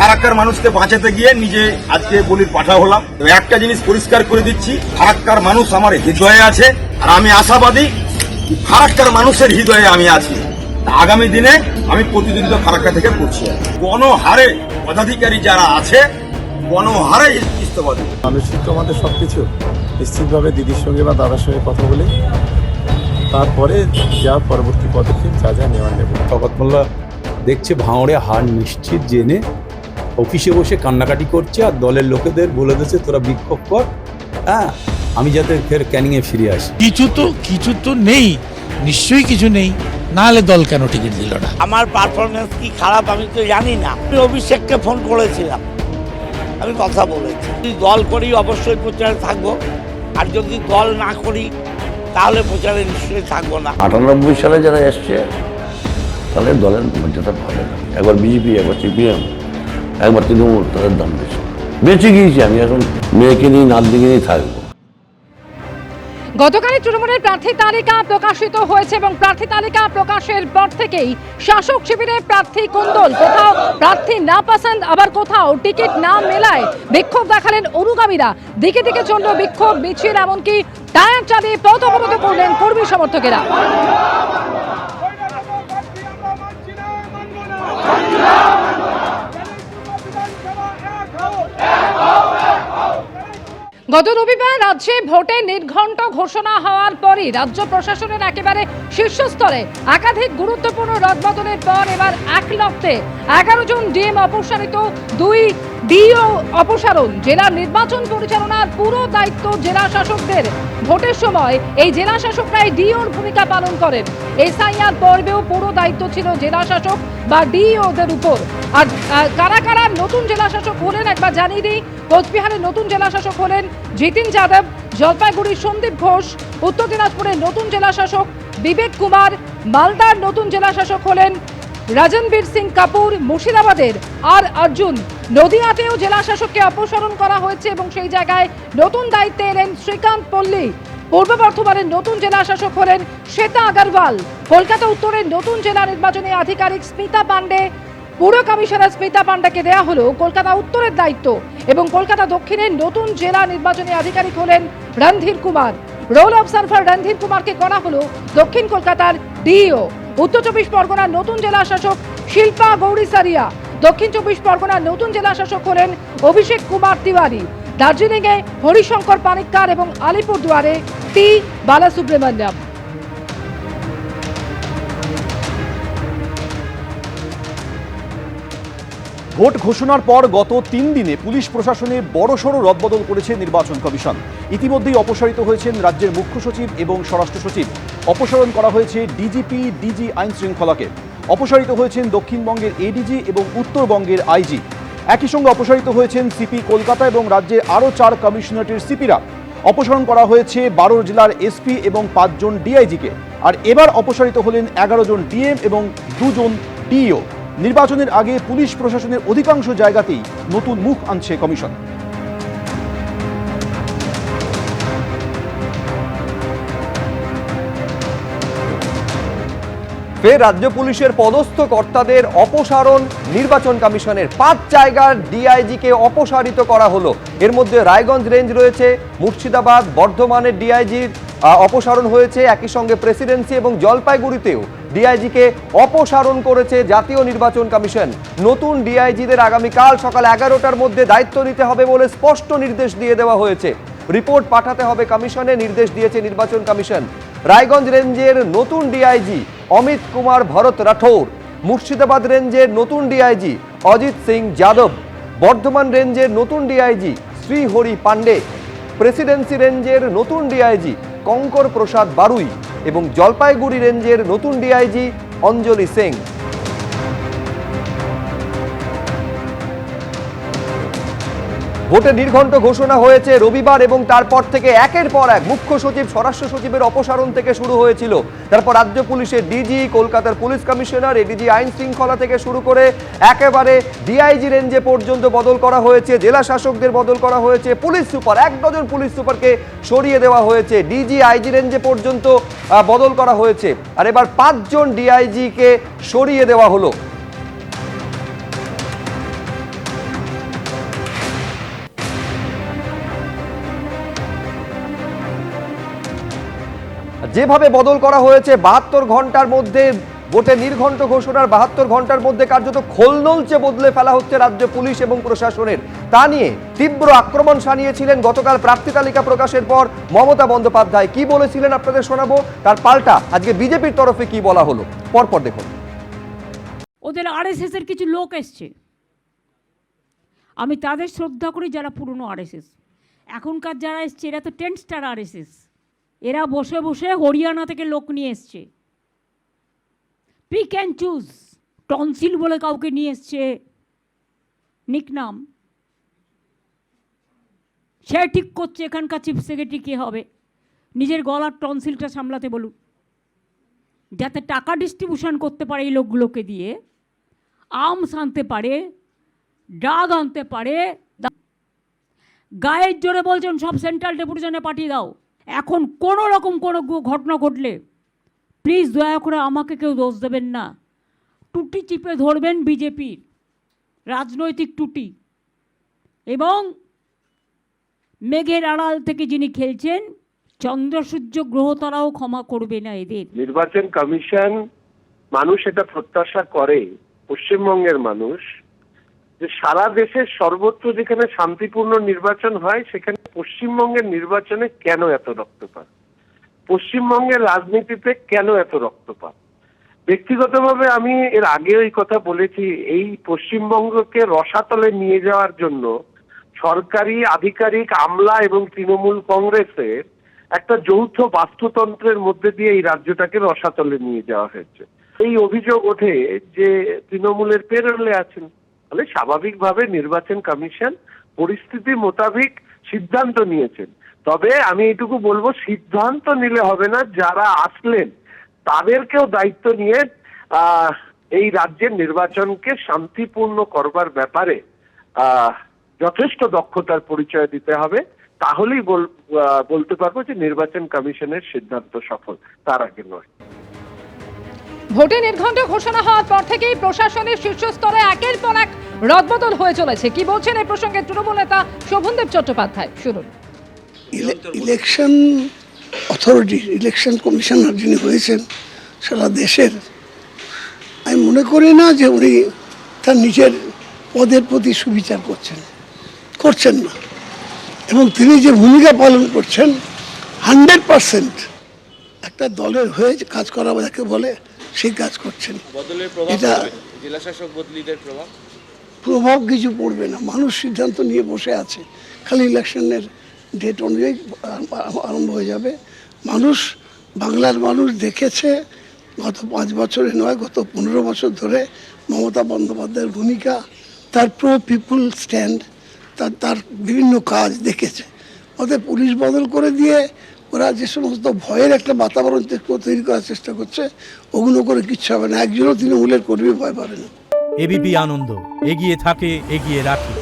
ফারাক্কার মানুষকে বাঁচাতে গিয়ে নিজে আজকে বলির পাঠা হলাম। তো একটা জিনিস পরিষ্কার করে দিচ্ছি, ফারাক্কার মানুষ আমার হৃদয়ে আছে, আর আমি আশাবাদী ফারাক্কার মানুষের হৃদয়ে আমি আছি। আগামী দিনে আমি প্রতিদ্বন্দ্বিতা ফারাক্কা থেকে করছি। গণহারে পদাধিকারী যারা আছে গণহারে ইস্তফা দেবে। মানসিক তো আমাদের সবকিছু নিশ্চিতভাবে দিদির সঙ্গে বা দাদার সঙ্গে কথা বলে তারপরে যা পরবর্তী পদক্ষেপ যা নেওয়ার নেব। শওকত মোল্লা দেখছে ভাঙড়ে হার নিশ্চিত জেনে অফিসে বসে কান্নাকাটি করছে, আর দলের লোকেদের বলে দিচ্ছে তোরা বিক্ষোভ কর, হ্যাঁ আমি যাতে ফের ক্যানিংয়ে ফিরে আসি। কিছু তো নেই, নিশ্চয়ই কিছু নেই, না হলে দল কেন টিকিট দিল না? আমার পারফরমেন্স কি খারাপ আমি তো জানি না। আমি অভিষেককে ফোন করেছিলাম, আমি কথা বলেছি যদি দল করি অবশ্যই প্রচারে থাকবো, আর যদি দল না করি তাহলে প্রচারে নিশ্চয়ই থাকবো না। 98 সালে যারা এসছে তাদের দলের মর্যাদা ভালো না, একবার বিজেপি একবার সিপিএম একবার তৃণমূল, তাদের দাম বেশি। বেঁচে গিয়েছি আমি, এখন মেয়েকে নিয়ে নাত দিকে নিয়ে থাকবো। গতকালই তৃণমূলের প্রার্থী তালিকা প্রকাশিত হয়েছে এবং প্রার্থী তালিকা প্রকাশের পর থেকেই শাসক শিবিরে প্রার্থী কোন্দল, কোথাও প্রার্থী না পছন্দ, আবার কোথাও টিকিট না মেলায় বিক্ষোভ দেখালেন অনুগামীরা। দিকে দিকে চলল বিক্ষোভ মিছিল, এমনকি টায়ার চালিয়ে পথ অবরোধ করলেন কর্মী সমর্থকেরা। গত রবিবার রাজ্যে ভোটে নির্ঘণ্ট ঘোষণা হওয়ার পরই রাজ্য প্রশাসনের একেবারে শীর্ষস্তরে একাধিক গুরুত্বপূর্ণ রদবদলের পর এবার এক লক্ষে 11 জন ডিএম অপসারিত, 2 ডিও অপসারণ। জেলার নির্বাচন পরিচালনার পুরো দায়িত্ব জেলা শাসকদের। ভোটের সময় এই জেলা শাসকরাই ডিওর ভূমিকা পালন করেন। এসআইআর পর্বেও পুরো দায়িত্ব ছিল জেলা শাসক বা ডিওদের উপর। আর কারা কারা নতুন জেলা শাসক হলেন একবার জানিয়ে দিই। কোচবিহারের নতুন জেলা শাসক হলেন জিতিন যাদব, জলপাইগুড়ির সন্দীপ ঘোষ, উত্তর দিনাজপুরের নতুন জেলা শাসক বিবেক কুমার, মালদার নতুন জেলা শাসক হলেন রাজনবীর সিং কাপুর, মুর্শিদাবাদের আর অর্জুন। নদিয়াতেও জেলা শাসককে অপসারণ করা হয়েছে এবং সেই জায়গায় নতুন দায়িত্বে এলেন শ্রীকান্ত পল্লী। পূর্ব বর্ধমানের নতুন জেলা শাসক হলেন শ্বেতা আগরওয়াল। কলকাতা উত্তরের নতুন জেলা নির্বাচনী আধিকারিক স্মিতা পান্ডে, পুর কমিশনার স্মিতা পান্ডাকে দেয়া হলো কলকাতা উত্তরের দায়িত্ব এবং কলকাতা দক্ষিণের নতুন জেলা নির্বাচনী আধিকারিক হলেন রণধীর কুমার। রোল অবজারভার রণধীর কুমারকে করা হলো দক্ষিণ কলকাতার ডিও। উত্তর 24 পরগনার নতুন জেলা শাসক শিল্পা গৌরী সারিয়া। দক্ষিণ 24 পরগনার নতুন জেলা শাসক হলেন অভিষেক কুমার তিওয়ারি। দার্জিলিংয়ে হরিশঙ্কর পানিক্কার এবং আলিপুরদুয়ারে টি বালাসুব্রমণ্যম। ভোট ঘোষণার পর গত 3 দিনে পুলিশ প্রশাসনে বড়সড় রদবদল করেছে নির্বাচন কমিশন। ইতিমধ্যেই অপসারিত হয়েছেন রাজ্যের মুখ্য সচিব এবং স্বরাষ্ট্র সচিব। অপসারণ করা হয়েছে ডিজিপি, ডিজি আইন শৃঙ্খলাকে। অপসারিত হয়েছেন দক্ষিণবঙ্গের এডিজি এবং উত্তরবঙ্গের আইজি। একই সঙ্গে অপসারিত হয়েছেন সিপি কলকাতা এবং রাজ্যের আরও 4 কমিশনারেটের সিপিরা। অপসারণ করা হয়েছে 12 জেলার এসপি এবং 5 জন ডিআইজিকে। আর এবার অপসারিত হলেন 11 জন ডিএম এবং 2 জন ডিইও। নির্বাচনের আগে পুলিশ প্রশাসনের অধিকাংশ জায়গাতেই নতুন মুখ আনছে কমিশন। ফের রাজ্য পুলিশের পদস্থ কর্তাদের অপসারণ নির্বাচন কমিশনের। 5 জায়গার ডিআইজিকে অপসারিত করা হলো। এর মধ্যে রায়গঞ্জ রেঞ্জ রয়েছে, মুর্শিদাবাদ, বর্ধমানের ডিআইজির অপসারণ হয়েছে। একই সঙ্গে প্রেসিডেন্সি এবং জলপাইগুড়িতেও ডিআইজিকে অপসারণ করেছে জাতীয় নির্বাচন কমিশন। নতুন ডিআইজিদের আগামীকাল সকাল 11টার মধ্যে দায়িত্ব নিতে হবে বলে স্পষ্ট নির্দেশ দিয়ে দেওয়া হয়েছে। রিপোর্ট পাঠাতে হবে কমিশনে, নির্দেশ দিয়েছে নির্বাচন কমিশন। রায়গঞ্জ রেঞ্জের নতুন ডিআইজি অমিত কুমার ভরত রাঠৌর, মুর্শিদাবাদ রেঞ্জের নতুন ডিআইজি অজিত সিং যাদব, বর্ধমান রেঞ্জের নতুন ডিআইজি শ্রীহরি পান্ডে, প্রেসিডেন্সি রেঞ্জের নতুন ডিআইজি কঙ্কর প্রসাদ বারুই এবং জলপাইগুড়ি রেঞ্জের নতুন ডিআইজি অঞ্জলি সিং। ভোটে নির্ঘণ্ট ঘোষণা হয়েছে রবিবার এবং তারপর থেকে একের পর এক মুখ্য সচিব, স্বরাষ্ট্র সচিবের অপসারণ থেকে শুরু হয়েছিল। তারপর রাজ্য পুলিশের ডিজি, কলকাতার পুলিশ কমিশনার, এডিজি আইন শৃঙ্খলা থেকে শুরু করে একেবারে ডিআইজি রেঞ্জে পর্যন্ত বদল করা হয়েছে। জেলা শাসকদের বদল করা হয়েছে। পুলিশ সুপার, 1 ডজন পুলিশ সুপারকে সরিয়ে দেওয়া হয়েছে। ডিজি, আইজি রেঞ্জে পর্যন্ত বদল করা হয়েছে। আর এবার 5 জন ডিআইজিকে সরিয়ে দেওয়া হলো। যেভাবে বদল করা হয়েছে 72 ঘন্টার মধ্যে, ভোটে নির্ঘণ্ট ঘোষণার 72 ঘন্টার মধ্যে কার্যত খোলনলচে বদলে ফেলা হচ্ছে রাজ্য পুলিশ এবং প্রশাসনের, তা নিয়ে তীব্র আক্রমণ শানিয়েছিলেন গতকাল প্রার্থী তালিকা প্রকাশের পর মমতা বন্দ্যোপাধ্যায়। কি বলেছিলেন আপনাদের শোনাবো, তার পাল্টা আজকে বিজেপির তরফে কি বলা হলো, পরপর দেখুন। ওদের আরএসএস এর কিছু লোক এসছে, আমি তাদের শ্রদ্ধা করি যারা পুরনো আরএসএস। এখনকার যারা এসছে এরা তো 10 স্টার আরএসএস, এরা বসে বসে হরিয়ানা থেকে লোক নিয়ে এসছে, পিক অ্যান্ড চুজ, টনসিল বলে কাউকে নিয়ে এসছে নিকনাম, সে ঠিক করছে এখানকার চিফ সেক্রেটারি কে হবে, নিজের গলার টনসিলটা সামলাতে বলুন, যাতে টাকা ডিস্ট্রিবিউশন করতে পারে এই লোকগুলোকে দিয়ে, আর্মস আনতে পারে, ড্রাগ আনতে পারে। গায়ের জোরে বলছেন সব সেন্ট্রাল ডেপুটেশনে পাঠিয়ে দাও। এখন কোনো রকম কোনো ঘটনা ঘটলে প্লিজ দয়া করে আমাকে কেউ দোষ দেবেন না, টুটি চিপে ধরবেন বিজেপির রাজনৈতিক টুটি, এবং মেঘের আড়াল থেকে যিনি খেলছেন চন্দ্র সূর্য গ্রহ তারাও ক্ষমা করবে না এদের। নির্বাচন কমিশন, মানুষ এটা প্রত্যাশা করে, পশ্চিমবঙ্গের মানুষ, যে সারা দেশের সর্বত্র যেখানে শান্তিপূর্ণ নির্বাচন হয় সেখানে পশ্চিমবঙ্গের নির্বাচনে কেন এত রক্তপাত, পশ্চিমবঙ্গের রাজনীতিতে কেন এত রক্তপাত। ব্যক্তিগতভাবে আমি এর আগে এই কথা বলেছি, এই পশ্চিমবঙ্গকে রসাতলে নিয়ে যাওয়ার জন্য সরকারি আধিকারিক, আমলা এবং তৃণমূল কংগ্রেসের একটা যৌথ বাস্তুতন্ত্রের মধ্যে দিয়ে এই রাজ্যটাকে রসাতলে নিয়ে যাওয়া হয়েছে। এই অভিযোগ ওঠে যে তৃণমূলের পেরোলে আছেন, তাহলে স্বাভাবিকভাবে নির্বাচন কমিশন পরিস্থিতি মোতাবেক সিদ্ধান্ত নিয়েছেন। তবে আমি এটুকু বলবো, সিদ্ধান্ত নিলে হবে না, যারা আসলেন তাদেরকেও দায়িত্ব নিয়ে এই রাজ্যের নির্বাচনকে শান্তিপূর্ণ করবার ব্যাপারে যথেষ্ট দক্ষতার পরিচয় দিতে হবে, তাহলেই বলতে পারবো যে নির্বাচন কমিশনের সিদ্ধান্ত সফল, তার আগে নয়। ভোটে নির্ঘণ্ট ঘোষণা হওয়ার পর থেকেই প্রশাসনের শীর্ষস্তরে একের পর এক রদবদল হয়ে চলেছে। কি বলছেন এই প্রসঙ্গে তৃণমূল নেতা শোভনদেব চট্টোপাধ্যায়, শুনুন। ইলেকশন অথরিটি, ইলেকশন কমিশনার যিনি হয়েছেন সারা দেশের, আমি মনে করি না যে উনি তার নিজের পদের প্রতি সুবিচার করছেন না, এবং তিনি যে ভূমিকা পালন করছেন 100% একটা দলের হয়ে কাজ করা যাকে বলে সেই কাজ করছেন। এটা জেলাশাসক বদলিদের প্রভাব কিছু পড়বে না, মানুষ সিদ্ধান্ত নিয়ে বসে আছে, খালি ইলেকশনের ডেট অনুযায়ী আরম্ভ হয়ে যাবে। বাংলার মানুষ দেখেছে গত 5 বছরে নয়, গত 15 বছর ধরে মমতা বন্দ্যোপাধ্যায়ের ভূমিকা, তার প্রো পিপুল স্ট্যান্ড, তার বিভিন্ন কাজ দেখেছে। ওদের পুলিশ বদল করে দিয়ে ওরা যে সমস্ত ভয়ের একটা বাতাবরণ তৈরি করার চেষ্টা করছে, ওগুলো করে কিচ্ছু হবে না, একজনও তৃণমূলের কর্মী ভয় পাবে না। এবিপি আনন্দ, এগিয়ে থাকে, এগিয়ে রাখে।